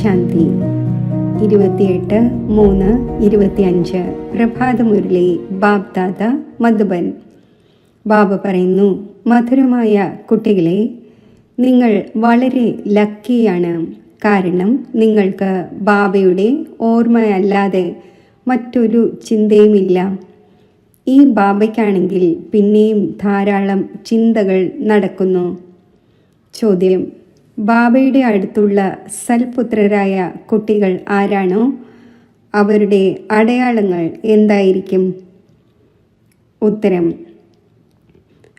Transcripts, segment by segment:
ശാന്തി 28/3/25 പ്രഭാതമുരളി ബാബ്ദാദ മധുബൻ. ബാബ പറയുന്നു, മധുരമായ കുട്ടികളെ, നിങ്ങൾ വളരെ ലക്കിയാണ്. കാരണം നിങ്ങൾക്ക് ബാബയുടെ ഓർമ്മയല്ലാതെ മറ്റൊരു ചിന്തയുമില്ല. ഈ ബാബയ്ക്കാണെങ്കിൽ പിന്നെയും ധാരാളം ചിന്തകൾ നടക്കുന്നു. ചോദ്യം: ബാബയുടെ അടുത്തുള്ള സൽപുത്രരായ കുട്ടികൾ ആരാണോ അവരുടെ അടയാളങ്ങൾ എന്തായിരിക്കും? ഉത്തരം: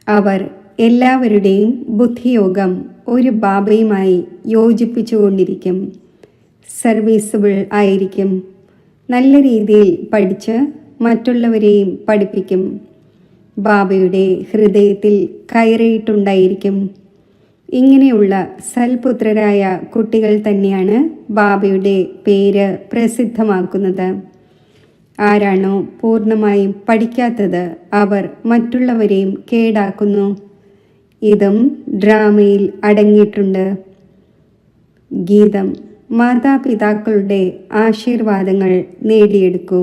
അവർ എല്ലാവരുടെയും ബുദ്ധിയോഗം ഒരു ബാബയുമായി യോജിപ്പിച്ചുകൊണ്ടിരിക്കും. സർവീസബിൾ ആയിരിക്കും. നല്ല രീതിയിൽ പഠിച്ച് മറ്റുള്ളവരെയും പഠിപ്പിക്കും. ബാബയുടെ ഹൃദയത്തിൽ കയറിയിട്ടുണ്ടായിരിക്കും. ഇങ്ങനെയുള്ള സൽപുത്രരായ കുട്ടികൾ തന്നെയാണ് ബാബയുടെ പേര് പ്രസിദ്ധമാക്കുന്നത്. ആരാണോ പൂർണ്ണമായും പഠിക്കാത്തത് അവർ മറ്റുള്ളവരെയും കേടാക്കുന്നു. ഇതും ഡ്രാമയിൽ അടങ്ങിയിട്ടുണ്ട്. ഗീതം: മാതാപിതാക്കളുടെ ആശീർവാദങ്ങൾ നേടിയെടുക്കൂ.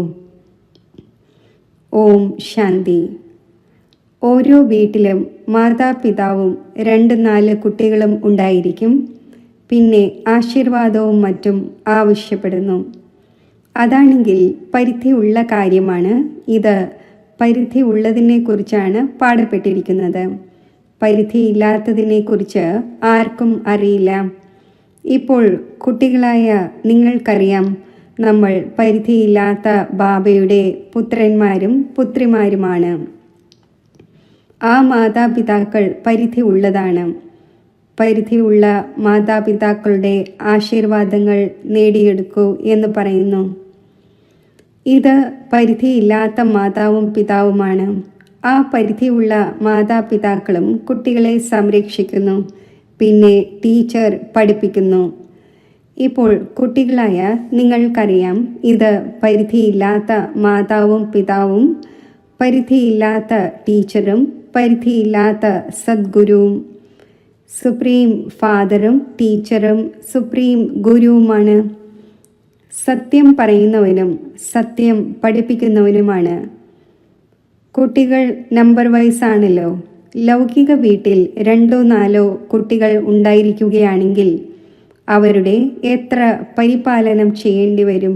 ഓം ശാന്തി. ഓരോ വീട്ടിലും മാതാപിതാവും 2-4 കുട്ടികളും ഉണ്ടായിരിക്കും. പിന്നെ ആശീർവാദവും മറ്റും ആവശ്യപ്പെടുന്നു. അതാണെങ്കിൽ പരിധിയുള്ള കാര്യമാണ്. ഇത് പരിധി ഉള്ളതിനെക്കുറിച്ചാണ് പാടപ്പെട്ടിരിക്കുന്നത്. പരിധിയില്ലാത്തതിനെക്കുറിച്ച് ആർക്കും അറിയില്ല. ഇപ്പോൾ കുട്ടികളായ നിങ്ങൾക്കറിയാം, നമ്മൾ പരിധിയില്ലാത്ത ബാബയുടെ പുത്രന്മാരും പുത്രിമാരുമാണ്. ആ മാതാപിതാക്കൾ പരിധി ഉള്ളതാണ്. പരിധിയുള്ള മാതാപിതാക്കളുടെ ആശീർവാദങ്ങൾ നേടിയെടുക്കൂ എന്ന് പറയുന്നു. ഇത് പരിധിയില്ലാത്ത മാതാവും പിതാവുമാണ്. ആ പരിധിയുള്ള മാതാപിതാക്കളും കുട്ടികളെ സംരക്ഷിക്കുന്നു. പിന്നെ ടീച്ചർ പഠിപ്പിക്കുന്നു. ഇപ്പോൾ കുട്ടികളായ നിങ്ങൾക്കറിയാം, ഇത് പരിധിയില്ലാത്ത മാതാവും പിതാവും, പരിധിയില്ലാത്ത ടീച്ചറും, പരിധിയില്ലാത്ത സദ്ഗുരുവും. സുപ്രീം ഫാദറും ടീച്ചറും സുപ്രീം ഗുരുവുമാണ്. സത്യം പറയുന്നവനും സത്യം പഠിപ്പിക്കുന്നവനുമാണ്. കുട്ടികൾ നമ്പർ വൈസ് ആണല്ലോ. ലൗകിക വീട്ടിൽ 2-4 കുട്ടികൾ ഉണ്ടായിരിക്കുകയാണെങ്കിൽ അവരുടെ എത്ര പരിപാലനം ചെയ്യേണ്ടി വരും?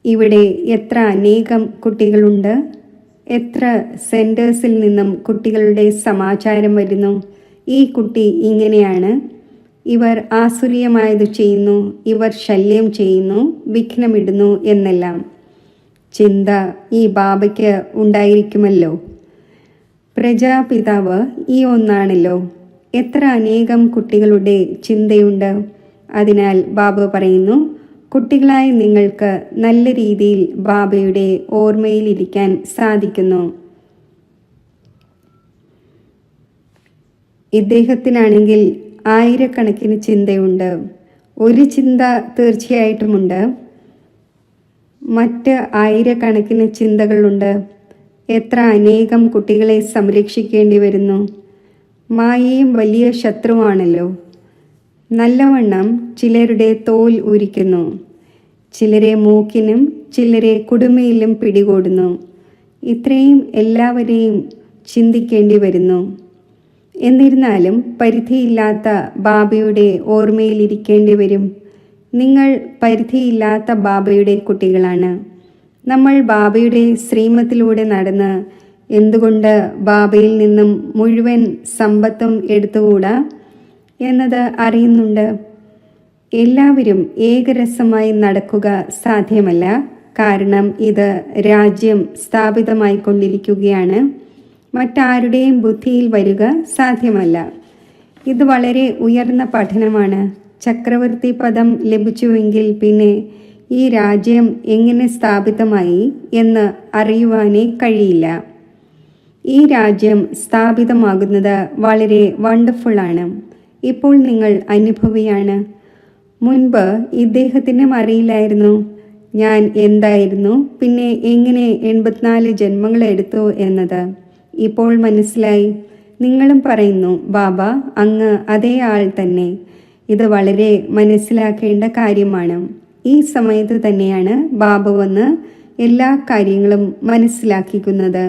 ഇവിടെ എത്ര അനേകം കുട്ടികളുണ്ട്. എത്ര സെൻറ്റേഴ്സിൽ നിന്നും കുട്ടികളുടെ സമാചാരം വരുന്നു. ഈ കുട്ടി ഇങ്ങനെയാണ്, ഇവർ ആസുരീയമായത് ചെയ്യുന്നു, ഇവർ ശല്യം ചെയ്യുന്നു, വിഘ്നമിടുന്നു എന്നെല്ലാം ചിന്ത ഈ ബാബയ്ക്ക് ഉണ്ടായിരിക്കുമല്ലോ. പ്രജാപിതാവ് ഈ ഒന്നാണല്ലോ. എത്ര അനേകം കുട്ടികളുടെ ചിന്തയുണ്ട്. അതിനാൽ ബാബ പറയുന്നു, കുട്ടികളായ നിങ്ങൾക്ക് നല്ല രീതിയിൽ ബാബയുടെ ഓർമ്മയിലിരിക്കാൻ സാധിക്കുന്നു. ഇദ്ദേഹത്തിനാണെങ്കിൽ ആയിരക്കണക്കിന് ചിന്തയുണ്ട്. ഒരു ചിന്ത തീർച്ചയായിട്ടുമുണ്ട്. മറ്റ് ആയിരക്കണക്കിന് ചിന്തകളുണ്ട്. എത്ര അനേകം കുട്ടികളെ സംരക്ഷിക്കേണ്ടി വരുന്നു. മായയും വലിയ ശത്രുവാണല്ലോ. നല്ലവണ്ണം ചിലരുടെ തോൽ ഉരിക്കുന്നു. ചിലരെ മൂക്കിനും ചിലരെ കുടുമയിലും പിടികൂടുന്നു. ഇത്രയും എല്ലാവരെയും ചിന്തിക്കേണ്ടി വരുന്നു. എന്നിരുന്നാലും പരിധിയില്ലാത്ത ബാബയുടെ ഓർമ്മയിലിരിക്കേണ്ടി വരും. നിങ്ങൾ പരിധിയില്ലാത്ത ബാബയുടെ കുട്ടികളാണ്. നമ്മൾ ബാബയുടെ ശ്രീമത്തിലൂടെ നടന്ന് എന്തുകൊണ്ട് ബാബയിൽ നിന്നും മുഴുവൻ സമ്പത്തും എടുത്തുകൂടാ എന്നത് അറിയുന്നുണ്ട്. എല്ലാവരും ഏകരസമായി നടക്കുക സാധ്യമല്ല. കാരണം ഇത് രാജ്യം സ്ഥാപിതമായിക്കൊണ്ടിരിക്കുകയാണ്. മറ്റാരുടെയും ബുദ്ധിയിൽ വരിക സാധ്യമല്ല. ഇത് വളരെ ഉയർന്ന പഠനമാണ്. ചക്രവർത്തി പദം ലഭിച്ചുവെങ്കിൽ പിന്നെ ഈ രാജ്യം എങ്ങനെ സ്ഥാപിതമായി എന്ന് അറിയുവാനേ കഴിയില്ല. ഈ രാജ്യം സ്ഥാപിതമാകുന്നത് വളരെ വണ്ടർഫുള്ളാണ്. ഇപ്പോൾ നിങ്ങൾ അനുഭവിയാണ്. മുൻപ് ഇദ്ദേഹത്തിനും അറിയില്ലായിരുന്നു ഞാൻ എന്തായിരുന്നു, പിന്നെ എങ്ങനെ 84 ജന്മങ്ങൾ എടുത്തു എന്നത്. ഇപ്പോൾ മനസ്സിലായി. നിങ്ങളും പറയുന്നു, ബാബ അങ്ങ് അതേ ആൾ തന്നെ. ഇത് വളരെ മനസ്സിലാക്കേണ്ട കാര്യമാണ്. ഈ സമയത്ത് തന്നെയാണ് ബാബ വന്ന് എല്ലാ കാര്യങ്ങളും മനസ്സിലാക്കിക്കുന്നത്.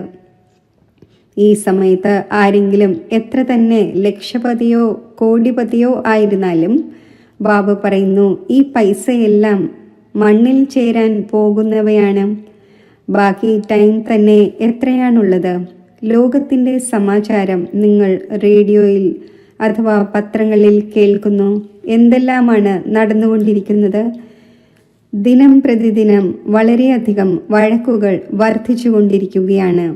ഈ സമയത്ത് ആരെങ്കിലും എത്ര തന്നെ ലക്ഷപതിയോ കോടിപതിയോ ആയിരുന്നാലും ബാബ പറയുന്നു, ഈ പൈസയെല്ലാം മണ്ണിൽ ചേരാൻ പോകുന്നവയാണ്. ബാക്കി ടൈം തന്നെ എത്രയാണുള്ളത്? ലോകത്തിൻ്റെ സമാചാരം നിങ്ങൾ റേഡിയോയിൽ അഥവാ പത്രങ്ങളിൽ കേൾക്കുന്നു. എന്തെല്ലാമാണ് നടന്നുകൊണ്ടിരിക്കുന്നത്? ദിനം പ്രതിദിനം വളരെയധികം വഴക്കുകൾ വർദ്ധിച്ചുകൊണ്ടിരിക്കുകയാണ്.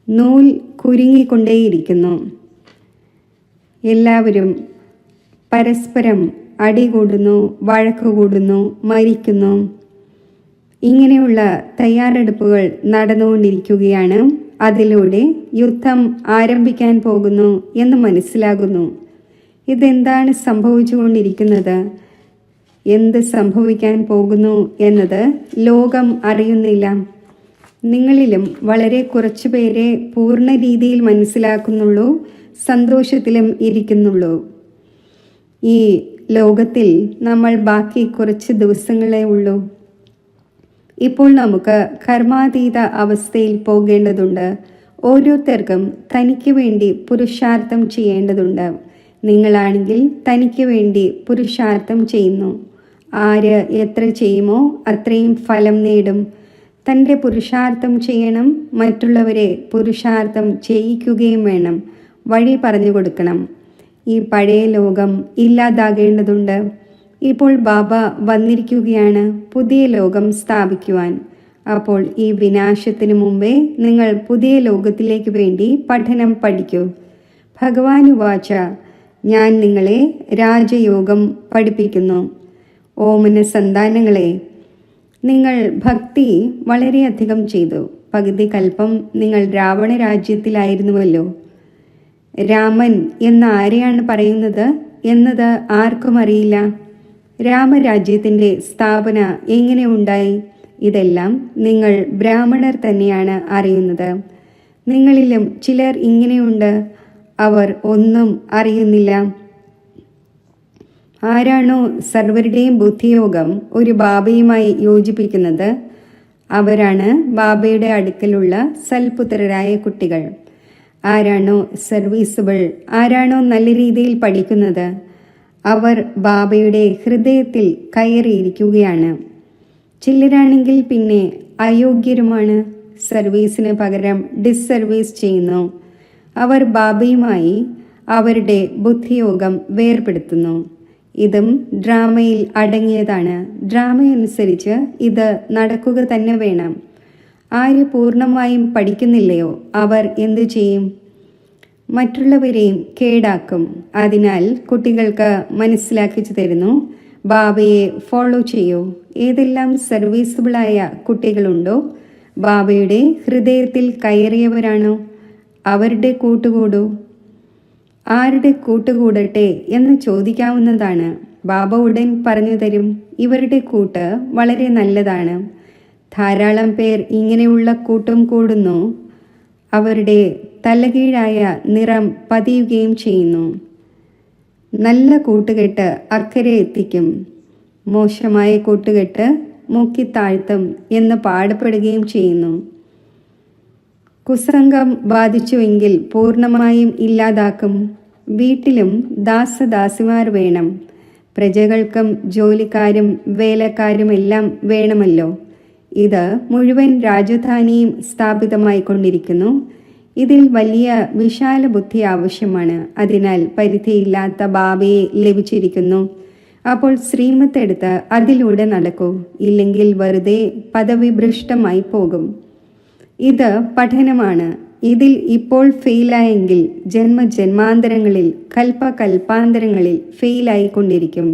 നൂൽ കുരുങ്ങിക്കൊണ്ടേയിരിക്കുന്നു. എല്ലാവരും പരസ്പരം അടികൂടുന്നു, വഴക്കുകൂടുന്നു, മരിക്കുന്നു. ഇങ്ങനെയുള്ള തയ്യാറെടുപ്പുകൾ നടന്നുകൊണ്ടിരിക്കുകയാണ്. അതിലൂടെ യുദ്ധം ആരംഭിക്കാൻ പോകുന്നു എന്ന് മനസ്സിലാകുന്നു. ഇതെന്താണ് സംഭവിച്ചുകൊണ്ടിരിക്കുന്നത്? എന്ത് സംഭവിക്കാൻ പോകുന്നു എന്നത് ലോകം അറിയുന്നില്ല. നിങ്ങളിലും വളരെ കുറച്ചു പേരെ പൂർണ്ണ രീതിയിൽ മനസ്സിലാക്കുന്നുള്ളൂ, സന്തോഷത്തിലും ഇരിക്കുന്നുള്ളൂ. ഈ ലോകത്തിൽ നമ്മൾ ബാക്കി കുറച്ച് ദിവസങ്ങളേ ഉള്ളൂ. ഇപ്പോൾ നമുക്ക് കർമാതീത അവസ്ഥയിൽ പോകേണ്ടതുണ്ട്. ഓരോരുത്തർക്കും തനിക്ക് വേണ്ടി പുരുഷാർത്ഥം ചെയ്യേണ്ടതുണ്ട്. നിങ്ങളാണെങ്കിൽ തനിക്ക് വേണ്ടി പുരുഷാർത്ഥം ചെയ്യുന്നു. ആര് എത്ര ചെയ്യുമോ അത്രയും ഫലം നേടും. തൻ്റെ പുരുഷാർത്ഥം ചെയ്യണം, മറ്റുള്ളവരെ പുരുഷാർത്ഥം ചെയ്യിക്കുകയും വേണം. വഴി പറഞ്ഞു കൊടുക്കണം. ഈ പഴയ ലോകം ഇല്ലാതാകേണ്ടതുണ്ട്. ഇപ്പോൾ ബാബ വന്നിരിക്കുകയാണ് പുതിയ ലോകം സ്ഥാപിക്കുവാൻ. അപ്പോൾ ഈ വിനാശത്തിനു മുമ്പേ നിങ്ങൾ പുതിയ ലോകത്തിലേക്ക് വേണ്ടി പഠനം പഠിക്കൂ. ഭഗവാനുവാച, ഞാൻ നിങ്ങളെ രാജയോഗം പഠിപ്പിക്കുന്നു. ഓമന സന്താനങ്ങളെ, നിങ്ങൾ ഭക്തി വളരെയധികം ചെയ്തു. പകുതി കൽപ്പം നിങ്ങൾ രാവണ രാജ്യത്തിലായിരുന്നുവല്ലോ. രാമൻ എന്ന് ആരെയാണ് പറയുന്നത് എന്നത് ആർക്കും അറിയില്ല. രാമരാജ്യത്തിൻ്റെ സ്ഥാപന എങ്ങനെ ഉണ്ടായി? ഇതെല്ലാം നിങ്ങൾ ബ്രാഹ്മണർ തന്നെയാണ് അറിയുന്നത്. നിങ്ങളിലും ചിലർ ഇങ്ങനെയുണ്ട്, അവർ ഒന്നും അറിയുന്നില്ല. ആരാണോ സർവരുടെയും ബുദ്ധിയോഗം ഒരു ബാബയുമായി യോജിപ്പിക്കുന്നത്, അവരാണ് ബാബയുടെ അടുക്കലുള്ള സൽപുത്രരായ കുട്ടികൾ. ആരാണോ സർവീസബിൾ, ആരാണോ നല്ല രീതിയിൽ പഠിക്കുന്നത്, അവർ ബാബയുടെ ഹൃദയത്തിൽ കയറിയിരിക്കുകയാണ്. ചിലരാണെങ്കിൽ പിന്നെ അയോഗ്യരുമാണ്. സർവീസിന് പകരം ഡിസ്സർവീസ് ചെയ്യുന്നു. അവർ ബാബയുമായി അവരുടെ ബുദ്ധിയോഗം വേർപെടുത്തുന്നു. ഇതും ഡ്രാമയിൽ അടങ്ങിയതാണ്. ഡ്രാമയനുസരിച്ച് ഇത് നടക്കുക തന്നെ വേണം. ആര് പൂർണ്ണമായും പഠിക്കുന്നില്ലയോ അവർ എന്തു ചെയ്യും? മറ്റുള്ളവരെയും കേടാക്കും. അതിനാൽ കുട്ടികൾക്ക് മനസ്സിലാക്കിച്ചു തരുന്നു, ബാബയെ ഫോളോ ചെയ്യൂ. ഏതെല്ലാം സർവീസബിളായ കുട്ടികളുണ്ടോ, ബാബയുടെ ഹൃദയത്തിൽ കയറിയവരാണോ, അവരുടെ കൂട്ടുകൂടൂ. ആരുടെ കൂട്ടുകൂടട്ടെ എന്ന് ചോദിക്കാവുന്നതാണ്. ബാബ ഉടൻ പറഞ്ഞു തരും, ഇവരുടെ കൂട്ട് വളരെ നല്ലതാണ്. ധാരാളം പേർ ഇങ്ങനെയുള്ള കൂട്ടും കൂടുന്നു. അവരുടെ തലകീഴായ നിറം പതിയുകയും ചെയ്യുന്നു. നല്ല കൂട്ടുകെട്ട് അക്കരെ എത്തിക്കും, മോശമായ കൂട്ടുകെട്ട് മുക്കിത്താഴ്ത്തും എന്ന് പാടപ്പെടുകയും ചെയ്യുന്നു. കുസംഗം ബാധിച്ചുവെങ്കിൽ പൂർണ്ണമായും ഇല്ലാതാക്കും. വീട്ടിലും ദാസദാസിമാർ വേണം. പ്രജകൾക്കും ജോലിക്കാരും വേലക്കാരുമെല്ലാം വേണമല്ലോ. ഇത് മുഴുവൻ രാജധാനിയും സ്ഥാപിതമായി കൊണ്ടിരിക്കുന്നു. ഇതിൽ വലിയ വിശാല ബുദ്ധി ആവശ്യമാണ്. അതിനാൽ പരിധിയില്ലാത്ത ബാബയെ ലഭിച്ചിരിക്കുന്നു. അപ്പോൾ ശ്രീമത്തെടുത്ത് അതിലൂടെ നടക്കൂ. ഇല്ലെങ്കിൽ വെറുതെ പദവിഭ്രഷ്ടമായി പോകും. ഇത് പഠനമാണ്. ഇതിൽ ഇപ്പോൾ ഫെയിലായെങ്കിൽ ജന്മജന്മാന്തരങ്ങളിൽ കൽപ്പകൽപ്പാന്തരങ്ങളിൽ ഫെയിലായിക്കൊണ്ടിരിക്കും.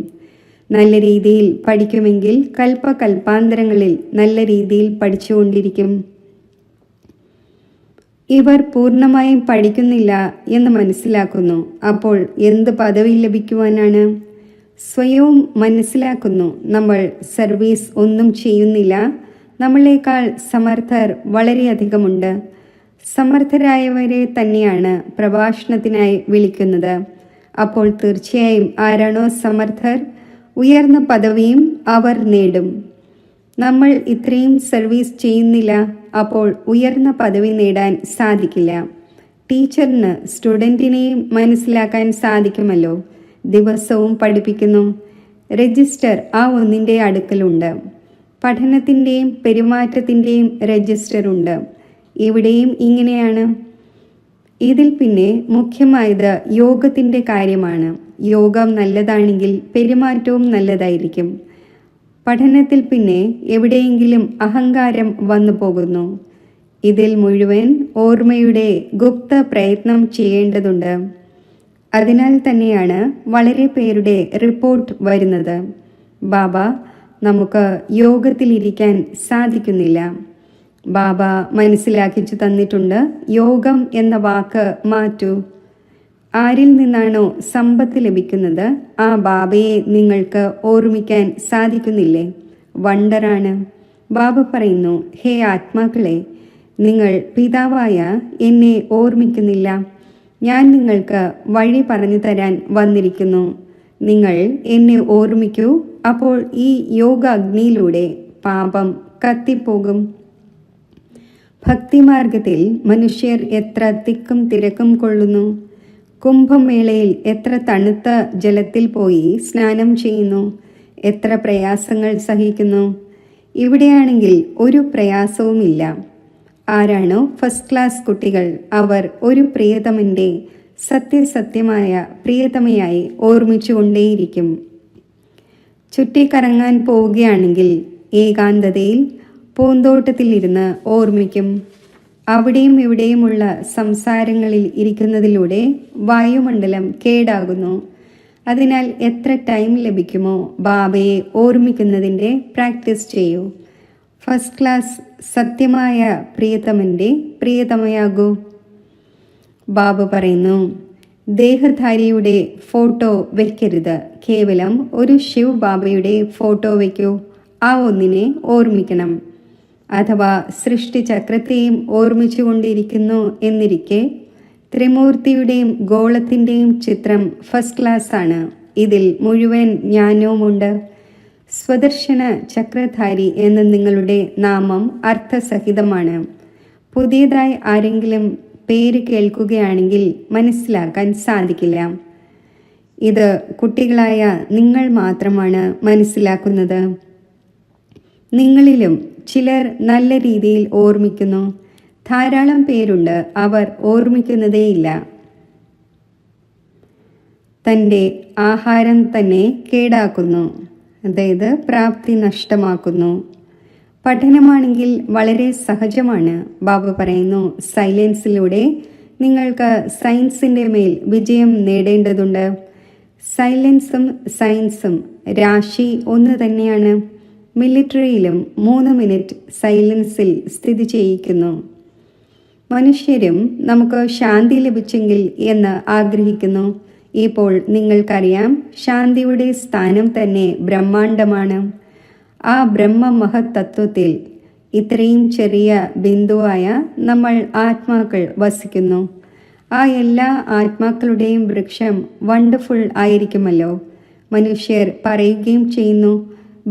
നല്ല രീതിയിൽ പഠിക്കുമെങ്കിൽ കൽപ്പകൽപ്പാന്തരങ്ങളിൽ നല്ല രീതിയിൽ പഠിച്ചുകൊണ്ടിരിക്കും. ഇവർ പൂർണ്ണമായും പഠിക്കുന്നില്ല എന്ന് മനസ്സിലാക്കുന്നു. അപ്പോൾ എന്ത് പദവി ലഭിക്കുവാനാണ്? സ്വയവും മനസ്സിലാക്കുന്നു, നമ്മൾ സർവീസ് ഒന്നും ചെയ്യുന്നില്ല. നമ്മളെക്കാൾ സമർത്ഥർ വളരെയധികമുണ്ട്. സമർത്ഥരായവരെ തന്നെയാണ് പ്രഭാഷണത്തിനായി വിളിക്കുന്നത്. അപ്പോൾ തീർച്ചയായും ആരാണോ സമർത്ഥർ, ഉയർന്ന പദവിയും അവർ നേടും. നമ്മൾ ഇത്രയും സർവീസ് ചെയ്യുന്നില്ല, അപ്പോൾ ഉയർന്ന പദവി നേടാൻ സാധിക്കില്ല. ടീച്ചറിന് സ്റ്റുഡൻറ്റിനെയും മനസ്സിലാക്കാൻ സാധിക്കുമല്ലോ. ദിവസവും പഠിപ്പിക്കുന്നു. രജിസ്റ്റർ ആ ഒന്നിൻ്റെ അടുക്കലുണ്ട്. പഠനത്തിൻ്റെയും പെരുമാറ്റത്തിൻ്റെയും രജിസ്റ്റർ ഉണ്ട്. ഇവിടെയും ഇങ്ങനെയാണ്. ഇതിൽ പിന്നെ മുഖ്യമായത് യോഗത്തിൻ്റെ കാര്യമാണ്. യോഗം നല്ലതാണെങ്കിൽ പെരുമാറ്റവും നല്ലതായിരിക്കും. പഠനത്തിൽ പിന്നെ എവിടെയെങ്കിലും അഹങ്കാരം വന്നു പോകുന്നു. ഇതിൽ മുഴുവൻ ഓർമ്മയുടെ ഗുപ്ത പ്രയത്നം ചെയ്യേണ്ടതുണ്ട്. അതിനാൽ തന്നെയാണ് വളരെ പേരുടെ റിപ്പോർട്ട് വരുന്നത്, ബാബ, നമുക്ക് യോഗത്തിലിരിക്കാൻ സാധിക്കുന്നില്ല. ബാബ മനസ്സിലാക്കിച്ചു തന്നിട്ടുണ്ട്, യോഗം എന്ന വാക്ക് മാറ്റൂ. ആരിൽ നിന്നാണോ സമ്പത്ത് ലഭിക്കുന്നത് ആ ബാബയെ നിങ്ങൾക്ക് ഓർമ്മിക്കാൻ സാധിക്കുന്നില്ലേ? വണ്ടറാണ്. ബാബ പറയുന്നു, ഹേ ആത്മാക്കളെ, നിങ്ങൾ പിതാവായ എന്നെ ഓർമ്മിക്കുന്നില്ല. ഞാൻ നിങ്ങൾക്ക് വഴി പറഞ്ഞു തരാൻ വന്നിരിക്കുന്നു. നിങ്ങൾ എന്നെ ഓർമ്മിക്കൂ. അപ്പോൾ ഈ യോഗ അഗ്നിയിലൂടെ പാപം കത്തിപ്പോകും. ഭക്തിമാർഗത്തിൽ മനുഷ്യർ എത്ര തിക്കും തിരക്കും കൊള്ളുന്നു. കുംഭമേളയിൽ എത്ര തണുത്ത ജലത്തിൽ പോയി സ്നാനം ചെയ്യുന്നു. എത്ര പ്രയാസങ്ങൾ സഹിക്കുന്നു. ഇവിടെയാണെങ്കിൽ ഒരു പ്രയാസവുമില്ല. ആരാണോ ഫസ്റ്റ് ക്ലാസ് കുട്ടികൾ, അവർ ഒരു പ്രിയതമൻ്റെ സത്യസത്യമായ പ്രിയതമയായി ഓർമ്മിച്ചുകൊണ്ടേയിരിക്കും. ചുറ്റിക്കറങ്ങാൻ പോവുകയാണെങ്കിൽ ഏകാന്തതയിൽ പൂന്തോട്ടത്തിലിരുന്ന് ഓർമ്മിക്കും. അവിടെയും ഇവിടെയുമുള്ള സംസാരങ്ങളിൽ ഇരിക്കുന്നതിലൂടെ വായുമണ്ഡലം കേടാകുന്നു. അതിനാൽ എത്ര ടൈം ലഭിക്കുമോ ബാബയെ ഓർമ്മിക്കുന്നതിൻ്റെ പ്രാക്ടീസ് ചെയ്യൂ. ഫസ്റ്റ് ക്ലാസ് സത്യമായ പ്രിയതമൻ്റെ പ്രിയതമയാകൂ. ബാബ പറയുന്നു, ദേഹധാരിയുടെ ഫോട്ടോ വയ്ക്കരുത്. കേവലം ഒരു ശിവ് ബാബയുടെ ഫോട്ടോ വയ്ക്കൂ. ആ ഒന്നിനെ ഓർമ്മിക്കണം. അഥവാ സൃഷ്ടിചക്രത്തെയും ഓർമ്മിച്ചുകൊണ്ടിരിക്കുന്നു എന്നിരിക്കെ ത്രിമൂർത്തിയുടെയും ഗോളത്തിൻ്റെയും ചിത്രം ഫസ്റ്റ് ക്ലാസ് ആണ്. ഇതിൽ മുഴുവൻ ജ്ഞാനവുമുണ്ട്. സ്വദർശന ചക്രധാരി എന്ന നിങ്ങളുടെ നാമം അർത്ഥസഹിതമാണ്. പുതിയതായി ആരെങ്കിലും പേര് കേൾക്കുകയാണെങ്കിൽ മനസ്സിലാക്കാൻ സാധിക്കില്ല. ഇത് കുട്ടികളായ നിങ്ങൾ മാത്രമാണ് മനസ്സിലാക്കുന്നത്. നിങ്ങളിലും ചിലർ നല്ല രീതിയിൽ ഓർമ്മിക്കുന്നു. ധാരാളം പേരുണ്ട്, അവർ ഓർമ്മിക്കുന്നതേയില്ല. തൻ്റെ ആഹാരം തന്നെ കേടാക്കുന്നു, അതായത് പ്രാപ്തി നഷ്ടമാക്കുന്നു. പഠനമാണെങ്കിൽ വളരെ സഹജമാണ്. ബാബ പറയുന്നു, സൈലൻസിലൂടെ നിങ്ങൾക്ക് സയൻസിൻ്റെ മേൽ വിജയം നേടേണ്ടതുണ്ട്. സൈലൻസും സയൻസും രാശി ഒന്ന് തന്നെയാണ്. മിലിറ്ററിയിലും 3 മിനിറ്റ് സൈലൻസിൽ സ്ഥിതി ചെയ്യിക്കുന്നു. മനുഷ്യരും നമുക്ക് ശാന്തി ലഭിച്ചെങ്കിൽ എന്ന് ആഗ്രഹിക്കുന്നു. ഇപ്പോൾ നിങ്ങൾക്കറിയാം, ശാന്തിയുടെ സ്ഥാനം തന്നെ ബ്രഹ്മാണ്ടമാണ്. ആ ബ്രഹ്മമഹത്തത്വത്തിൽ ഇത്രയും ചെറിയ ബിന്ദുവായ നമ്മൾ ആത്മാക്കൾ വസിക്കുന്നു. ആ എല്ലാ ആത്മാക്കളുടെയും വൃക്ഷം വണ്ടർഫുൾ ആയിരിക്കുമല്ലോ. മനുഷ്യർ പറയുകയും ചെയ്യുന്നു,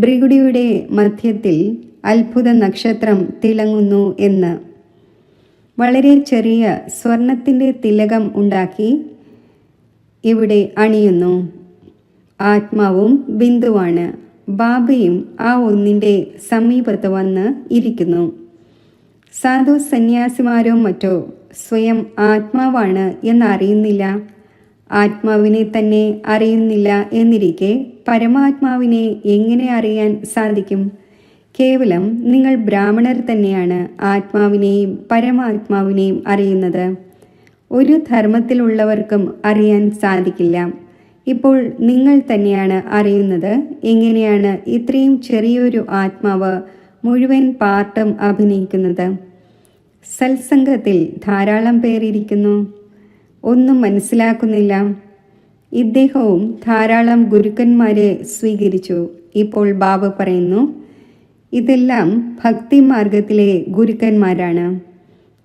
ഭൃഗുടിയുടെ മധ്യത്തിൽ അത്ഭുത നക്ഷത്രം തിളങ്ങുന്നു എന്ന്. വളരെ ചെറിയ സ്വർണത്തിൻ്റെ തിലകം ഉണ്ടാക്കി ഇവിടെ അണിയുന്നു. ആത്മാവും ബിന്ദുവാണ്. ബാബയും ആ ഒന്നിൻ്റെ സമീപത്ത് വന്ന് ഇരിക്കുന്നു. സാധു സന്യാസിമാരോ മറ്റോ സ്വയം ആത്മാവാണ് എന്നറിയുന്നില്ല. ആത്മാവിനെ തന്നെ അറിയുന്നില്ല എന്നിരിക്കെ പരമാത്മാവിനെ എങ്ങനെ അറിയാൻ സാധിക്കും? കേവലം നിങ്ങൾ ബ്രാഹ്മണർ തന്നെയാണ് ആത്മാവിനെയും പരമാത്മാവിനെയും അറിയുന്നത്. ഒരു ധർമ്മത്തിലുള്ളവർക്കും അറിയാൻ സാധിക്കില്ല. ഇപ്പോൾ നിങ്ങൾ തന്നെയാണ് അറിയുന്നത്. എങ്ങനെയാണ് ഇത്രയും ചെറിയൊരു ആത്മാവ് മുഴുവൻ പാർട്ടും അഭിനയിക്കുന്നത്? സത്സംഗത്തിൽ ധാരാളം പേരിയ്ക്കുന്നു, ഒന്നും മനസ്സിലാക്കുന്നില്ല. ഇദ്ദേഹവും ധാരാളം ഗുരുക്കന്മാരെ സ്വീകരിച്ചു. ഇപ്പോൾ ബാബ പറയുന്നു, ഇതെല്ലാം ഭക്തിമാർഗത്തിലെ ഗുരുക്കന്മാരാണ്.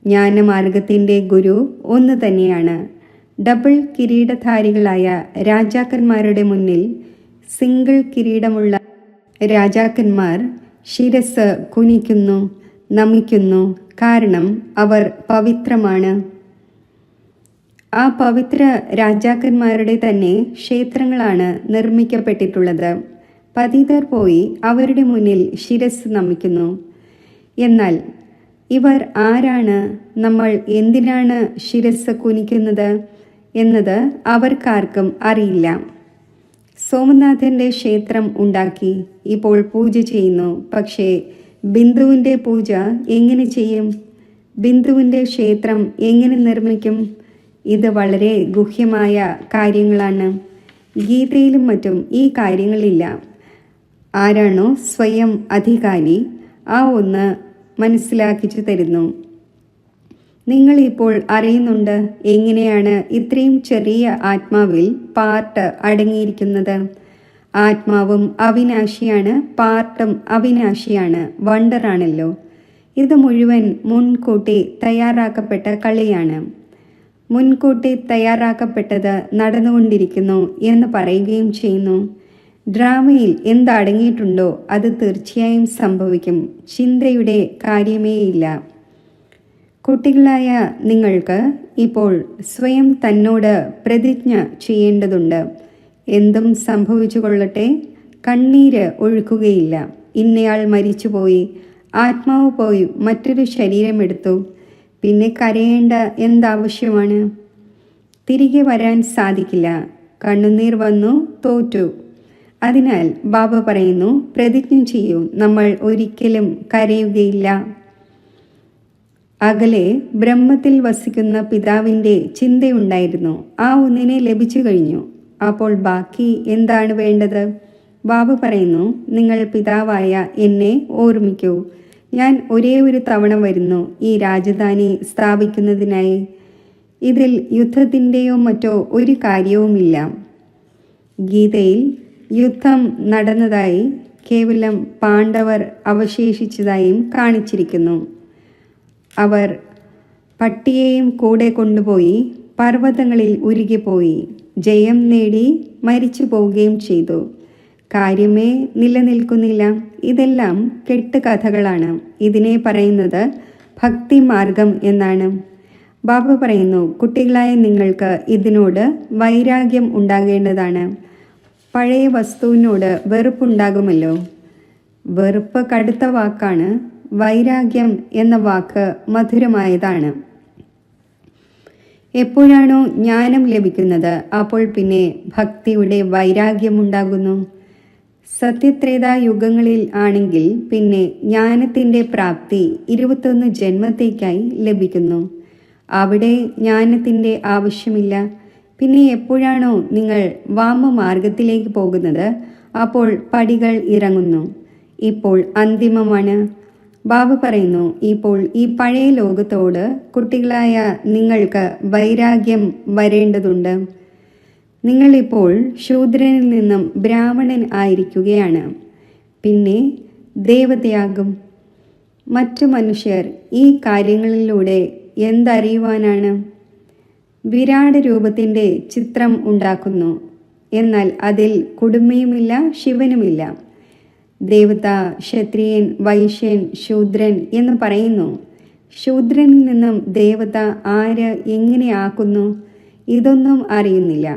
ജ്ഞാനമാർഗത്തിൻ്റെ ഗുരു ഒന്ന് തന്നെയാണ്. ഡബിൾ കിരീടധാരികളായ രാജാക്കന്മാരുടെ മുന്നിൽ സിംഗിൾ കിരീടമുള്ള രാജാക്കന്മാർ ശിരസ് കുനിക്കുന്നു, നമിക്കുന്നു. കാരണം അവർ പവിത്രമാണ്. ആ പവിത്ര രാജാക്കന്മാരുടെ തന്നെ ക്ഷേത്രങ്ങളാണ് നിർമ്മിക്കപ്പെട്ടിട്ടുള്ളത്. പതിതർ പോയി അവരുടെ മുന്നിൽ ശിരസ് നമിക്കുന്നു. എന്നാൽ ഇവർ ആരാണ്, നമ്മൾ എന്തിനാണ് ശിരസ് കുനിക്കുന്നത് എന്നത് അവർക്കാർക്കും അറിയില്ല. സോമനാഥൻ്റെ ക്ഷേത്രം ഉണ്ടാക്കി, ഇപ്പോൾ പൂജ ചെയ്യുന്നു. പക്ഷേ ബിന്ദുവിൻ്റെ പൂജ എങ്ങനെ ചെയ്യും? ബിന്ദുവിൻ്റെ ക്ഷേത്രം എങ്ങനെ നിർമ്മിക്കും? ഇത് വളരെ ഗുഹ്യമായ കാര്യങ്ങളാണ്. ഗീതയിലും മറ്റും ഈ കാര്യങ്ങളില്ല. ആരാണോ സ്വയം അധികാരി ആ ഒന്ന് മനസ്സിലാക്കിച്ചു തരുന്നു. നിങ്ങളിപ്പോൾ അറിയുന്നുണ്ട് എങ്ങനെയാണ് ഇത്രയും ചെറിയ ആത്മാവിൽ പാർട്ട് അടങ്ങിയിരിക്കുന്നത്. ആത്മാവും അവിനാശിയാണ്, പാർട്ടും അവിനാശിയാണ്. വണ്ടറാണല്ലോ. ഇത് മുഴുവൻ മുൻകൂട്ടി തയ്യാറാക്കപ്പെട്ട കളിയാണ്. മുൻകൂട്ടി തയ്യാറാക്കപ്പെട്ടത് നടന്നുകൊണ്ടിരിക്കുന്നു എന്ന് പറയുകയും ചെയ്യുന്നു. ഡ്രാമയിൽ എന്തടങ്ങിയിട്ടുണ്ടോ അത് തീർച്ചയായും സംഭവിക്കും. ചിന്തയുടെ കാര്യമേയില്ല. കുട്ടികളായ നിങ്ങൾക്ക് ഇപ്പോൾ സ്വയം തന്നോട് പ്രതിജ്ഞ ചെയ്യേണ്ടതുണ്ട്. എന്തും സംഭവിച്ചു കൊള്ളട്ടെ, കണ്ണീര് ഒഴുക്കുകയില്ല. ഇന്നയാൾ മരിച്ചുപോയി, ആത്മാവ് പോയി മറ്റൊരു ശരീരമെടുത്തു, പിന്നെ കരയേണ്ട എന്താവശ്യമാണ്? തിരികെ വരാൻ സാധിക്കില്ല. കണ്ണുനീർ വന്നു, തോറ്റു. അതിനാൽ ബാബ പറയുന്നു, പ്രതിജ്ഞ ചെയ്യൂ, നമ്മൾ ഒരിക്കലും കരയുകയില്ല. അകലെ ബ്രഹ്മത്തിൽ വസിക്കുന്ന പിതാവിൻ്റെ ചിന്തയുണ്ടായിരുന്നു. ആ ഒന്നിനെ ലഭിച്ചു കഴിഞ്ഞു. അപ്പോൾ ബാക്കി എന്താണ് വേണ്ടത്? ബാബ പറയുന്നു, നിങ്ങൾ പിതാവായ എന്നെ ഓർമ്മിക്കൂ. ഞാൻ ഒരേ ഒരു തവണ വരുന്നു ഈ രാജധാനി സ്ഥാപിക്കുന്നതിനായി. ഇതിൽ യുദ്ധത്തിൻ്റെയോ മറ്റോ ഒരു കാര്യവുമില്ല. ഗീതയിൽ യുദ്ധം നടന്നതായി കേവലം പാണ്ഡവർ അവശേഷിച്ചതായും കാണിച്ചിരിക്കുന്നു. അവർ പട്ടിയെയും കൂടെ കൊണ്ടുപോയി പർവ്വതങ്ങളിൽ ഉരുകിപ്പോയി, ജയം നേടി മരിച്ചു പോവുകയും ചെയ്തു. കാര്യമേ നിലനിൽക്കുന്നില്ല. ഇതെല്ലാം കെട്ടുകഥകളാണ്. ഇതിനെ പറയുന്നത് ഭക്തി മാർഗം എന്നാണ്. ബാബ പറയുന്നു, കുട്ടികളായ നിങ്ങൾക്ക് ഇതിനോട് വൈരാഗ്യം ഉണ്ടാകേണ്ടതാണ്. പഴയ വസ്തുവിനോട് വെറുപ്പുണ്ടാകുമല്ലോ. വെറുപ്പ് കടുത്ത വാക്കാണ്. വൈരാഗ്യം എന്ന വാക്ക് മധുരമായതാണ്. എപ്പോഴാണോ ജ്ഞാനം ലഭിക്കുന്നത് അപ്പോൾ പിന്നെ ഭക്തിയുടെ വൈരാഗ്യമുണ്ടാകുന്നു. സത്യത്രേതായുഗങ്ങളിൽ ആണെങ്കിൽ പിന്നെ ജ്ഞാനത്തിൻ്റെ പ്രാപ്തി 21 ജന്മത്തേക്കായി ലഭിക്കുന്നു. അവിടെ ജ്ഞാനത്തിൻ്റെ ആവശ്യമില്ല. പിന്നെ എപ്പോഴാണോ നിങ്ങൾ വാമമാർഗത്തിലേക്ക് പോകുന്നത് അപ്പോൾ പടികൾ ഇറങ്ങുന്നു. ഇപ്പോൾ അന്തിമമാണ്. ബാബ പറയുന്നു, ഇപ്പോൾ ഈ പഴയ ലോകത്തോട് കുട്ടികളായ നിങ്ങൾക്ക് വൈരാഗ്യം വരേണ്ടതുണ്ട്. നിങ്ങളിപ്പോൾ ശൂദ്രനിൽ നിന്നും ബ്രാഹ്മണൻ ആയിരിക്കുകയാണ്, പിന്നെ ദേവതയാകും. മറ്റു മനുഷ്യർ ഈ കാര്യങ്ങളിലൂടെ എന്തറിയുവാനാണ്? വിരാട് രൂപത്തിൻ്റെ ചിത്രം ഉണ്ടാക്കുന്നു, എന്നാൽ അതിൽ കുടുംബയുമില്ല, ശിവനുമില്ല. ദേവത, ക്ഷത്രിയൻ, വൈശ്യൻ, ശൂദ്രൻ എന്ന് പറയുന്നു. ശൂദ്രനിൽ നിന്നും ദേവത ആര് എങ്ങനെയാക്കുന്നു? ഇതൊന്നും അറിയുന്നില്ല.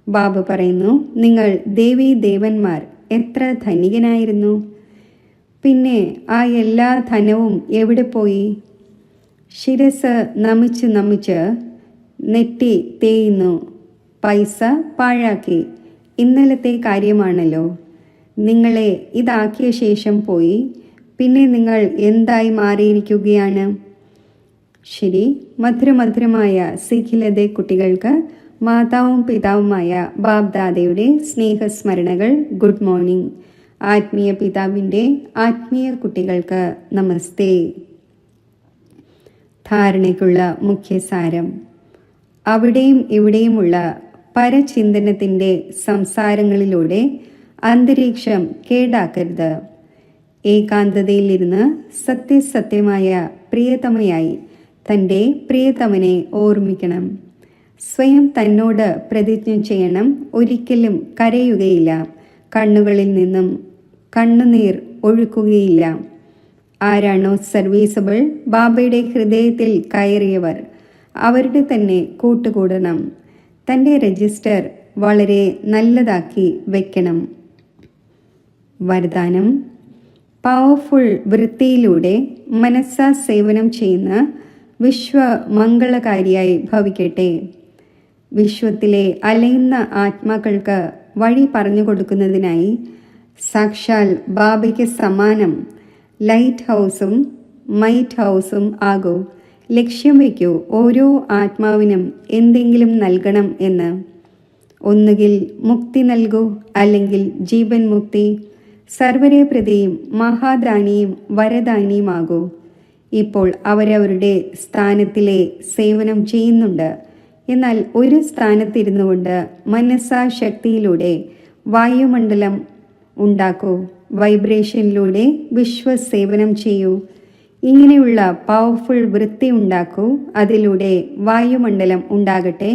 ബാബ പറയുന്നു, നിങ്ങൾ ദേവീ ദേവന്മാർ എത്ര ധനികനായിരുന്നു, പിന്നെ ആ എല്ലാ ധനവും എവിടെ പോയി? ശിരസ് നമിച്ച് നമിച്ച് നെറ്റി തേയുന്നു, പൈസ പാഴാക്കി. ഇന്നലത്തെ കാര്യമാണല്ലോ. നിങ്ങളെ ഇതാക്കിയ ശേഷം പോയി, പിന്നെ നിങ്ങൾ എന്തായി മാറിയിരിക്കുകയാണ്? ശരി, മധുരമധുരമായ സിഖിലതെ കുട്ടികൾക്ക് മാതാവും പിതാവുമായ ബാബ്ദാദയുടെ സ്നേഹസ്മരണകൾ. Good morning. ആത്മീയ പിതാവിൻ്റെ ആത്മീയ കുട്ടികൾക്ക് നമസ്തേ. ധാരണയ്ക്കുള്ള മുഖ്യസാരം. അവിടെയും ഇവിടെയുമുള്ള പരചിന്തനത്തിൻ്റെ സംസാരങ്ങളിലൂടെ അന്തരീക്ഷം കേടാക്കരുത്. ഏകാന്തതയിലിരുന്ന് സത്യസത്യമായ പ്രിയതമയായി തൻ്റെ പ്രിയതമനെ ഓർമ്മിക്കണം. സ്വയം തന്നോട് പ്രതിജ്ഞ ചെയ്യണം, ഒരിക്കലും കരയുകയില്ല, കണ്ണുകളിൽ നിന്നും കണ്ണുനീർ ഒഴുക്കുകയില്ല. ആരാണോ സർവീസബിൾ, ബാബയുടെ ഹൃദയത്തിൽ കയറിയവർ അവരുടെ തന്നെ കൂട്ടുകൂടണം. തൻ്റെ രജിസ്റ്റർ വളരെ നല്ലതാക്കി വയ്ക്കണം. വരദാനം: പവർഫുൾ വൃത്തിയിലൂടെ മനസ്സാ സേവനം ചെയ്യുന്ന വിശ്വമംഗളകാരിയായി ഭവിക്കട്ടെ. വിശ്വത്തിലെ അലയുന്ന ആത്മാക്കൾക്ക് വഴി പറഞ്ഞു കൊടുക്കുന്നതിനായി സാക്ഷാൽ ബാബയ്ക്ക് സമാനം ലൈറ്റ് ഹൗസും മൈറ്റ് ഹൗസും ആകൂ. ലക്ഷ്യം വയ്ക്കൂ, ഓരോ ആത്മാവിനും എന്തെങ്കിലും നൽകണം എന്ന്. ഒന്നുകിൽ മുക്തി നൽകൂ, അല്ലെങ്കിൽ ജീവൻ മുക്തി. സർവരെ പ്രതിയും മഹാദാനിയും വരദാനിയുമാകൂ. ഇപ്പോൾ അവരവരുടെ സ്ഥാനത്തിലെ സേവനം ചെയ്യുന്നുണ്ട്. എന്നാൽ ഒരു സ്ഥാനത്തിരുന്നു കൊണ്ട് മനസ്സാശക്തിയിലൂടെ വായുമണ്ഡലം ഉണ്ടാക്കൂ. വൈബ്രേഷനിലൂടെ വിശ്വസേവനം ചെയ്യൂ. ഇങ്ങനെയുള്ള പവർഫുൾ വൃത്തി ഉണ്ടാക്കൂ. അതിലൂടെ വായുമണ്ഡലം ഉണ്ടാകട്ടെ.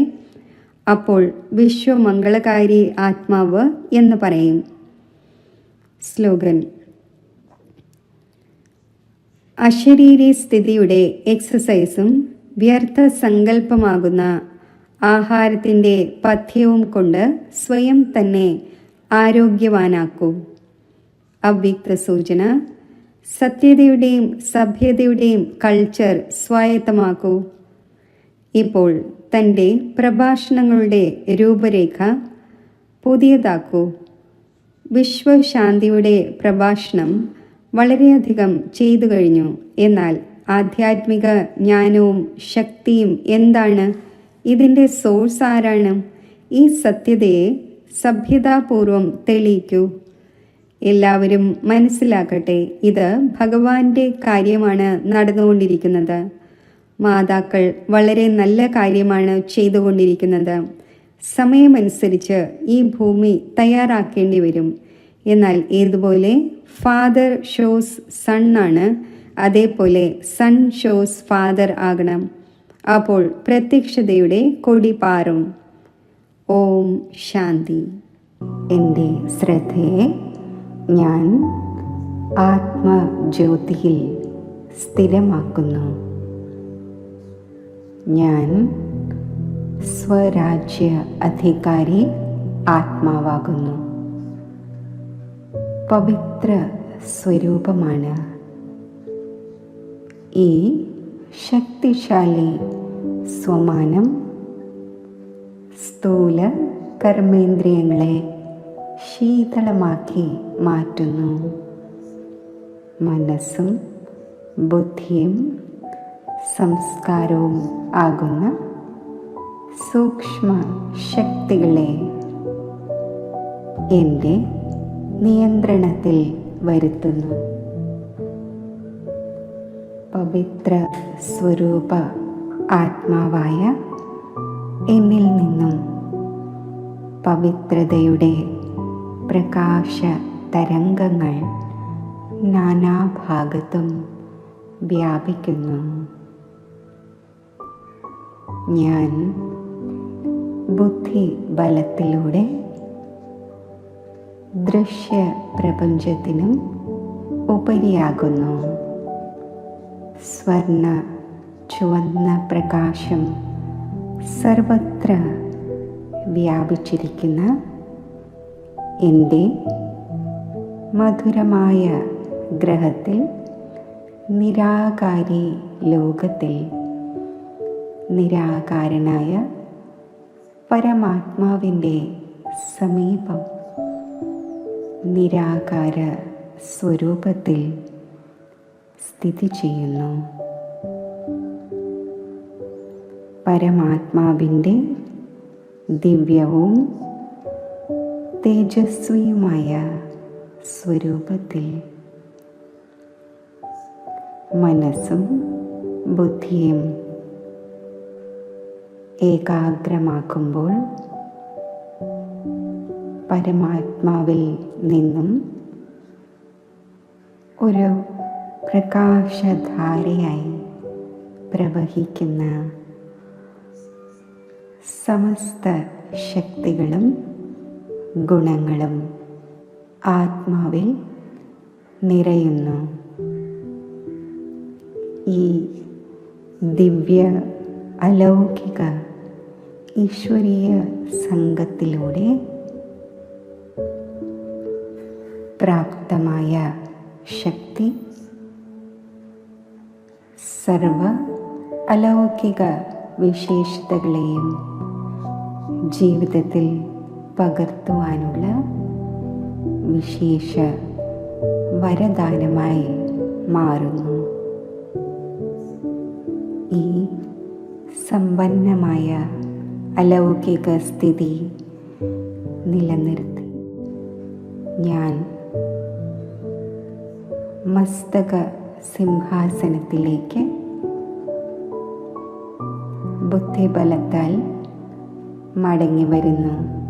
അപ്പോൾ വിശ്വമംഗളകാരി ആത്മാവ് എന്ന് പറയും. സ്ലോഗൻ: അശരീരി സ്ഥിതിയുടെ എക്സസൈസും വ്യർത്ഥ സങ്കല്പമാകുന്ന ആഹാരത്തിൻ്റെ പഥ്യവും കൊണ്ട് സ്വയം തന്നെ ആരോഗ്യവാനാക്കൂ. അവ്യക്ത സൂചന: സത്യതയുടെയും സഭ്യതയുടെയും കൾച്ചർ സ്വായത്തമാക്കൂ. ഇപ്പോൾ തൻ്റെ പ്രഭാഷണങ്ങളുടെ രൂപരേഖ പുതിയതാക്കൂ. വിശ്വശാന്തിയുടെ പ്രഭാഷണം വളരെയധികം ചെയ്തു കഴിഞ്ഞു. എന്നാൽ ആധ്യാത്മിക ജ്ഞാനവും ശക്തിയും എന്താണ്? ഇതിൻ്റെ സോഴ്സ് ആരാണ്? ഈ സത്യതയെ സഭ്യതാപൂർവം തെളിയിക്കൂ. എല്ലാവരും മനസ്സിലാക്കട്ടെ, ഇത് ഭഗവാന്റെ കാര്യമാണ് നടന്നുകൊണ്ടിരിക്കുന്നത്. മാതാക്കൾ വളരെ നല്ല കാര്യമാണ് ചെയ്തുകൊണ്ടിരിക്കുന്നത്. സമയമനുസരിച്ച് ഈ ഭൂമി തയ്യാറാക്കേണ്ടി വരും. എന്നാൽ ഏതുപോലെ ഫാദർ ഷോസ് സൺ ആണ്, അതേപോലെ സൺ ഷോസ് ഫാദർ ആകണം. അപ്പോൾ പ്രത്യക്ഷതയുടെ കൊടി പാറും. ഓം ശാന്തി. എൻ്റെ ശ്രദ്ധയെ ഞാൻ ആത്മജ്യോതിയിൽ സ്ഥിരമാക്കുന്നു. ഞാൻ സ്വരാജ്യ അധികാരി ആത്മാവാകുന്നു. പവിത്ര സ്വരൂപമാണ്. ഈ ശക്തിശാലി സ്വമാനം സ്ഥൂല കർമ്മേന്ദ്രിയങ്ങളെ ശീതളമാക്കി മാറ്റുന്നു. മനസ്സും ബുദ്ധിയും സംസ്കാരവും ആകുന്ന സൂക്ഷ്മ ശക്തികളെ എൻ്റെ നിയന്ത്രണത്തിൽ വരുത്തുന്നു. പവിത്ര സ്വരൂപ ആത്മാവായ എന്നിൽ നിന്നും പവിത്രതയുടെ പ്രകാശ തരംഗങ്ങൾ നാനാഭാഗത്തും വ്യാപിക്കുന്നു. ഞാൻ ബുദ്ധി ബലത്തിലൂടെ ദൃശ്യ പ്രപഞ്ചത്തിനും ഉപരിയാകുന്നു. സ്വർണ്ണ ചുവന്ന പ്രകാശം സർവത്ര വ്യാപിച്ചിരിക്കുന്ന എൻ്റെ മധുരമായ ഗ്രഹത്തിൽ, നിരാകാരി ലോകത്തിൽ നിരാകാരനായ പരമാത്മാവിൻ്റെ സമീപം നിരാകാര സ്വരൂപത്തിൽ സ്ഥിതി ചെയ്യുന്നു. പരമാത്മാവിൻ്റെ ദിവ്യവും തേജസ്വിയുമായ സ്വരൂപത്തിൽ മനസ്സും ബുദ്ധിയും ഏകാഗ്രമാക്കുമ്പോൾ പരമാത്മാവിൽ നിന്നും ഒരു പ്രകാശധാരയായി പ്രവഹിക്കുന്ന സമസ്ത ശക്തികളും ഗുണങ്ങളും ആത്മാവിൽ നിറയുന്നു. ഈ ദിവ്യ അലൗകിക ഈശ്വരീയ സംഘത്തിലൂടെ പ്രാപ്തമായ ശക്തി സർവ അലൗകിക വിശേഷതകളെയും ജീവിതത്തിൽ പകർത്തുവാനുള്ള വിശേഷ വരദാനമായി മാറുന്നു. ഈ സമ്പന്നമായ അലൗകിക സ്ഥിതി നിലനിർത്തി ഞാൻ മസ്തക സിംഹാസനത്തിലേക്ക് ബുദ്ധിബലത്താൽ മടങ്ങി വരുന്നു.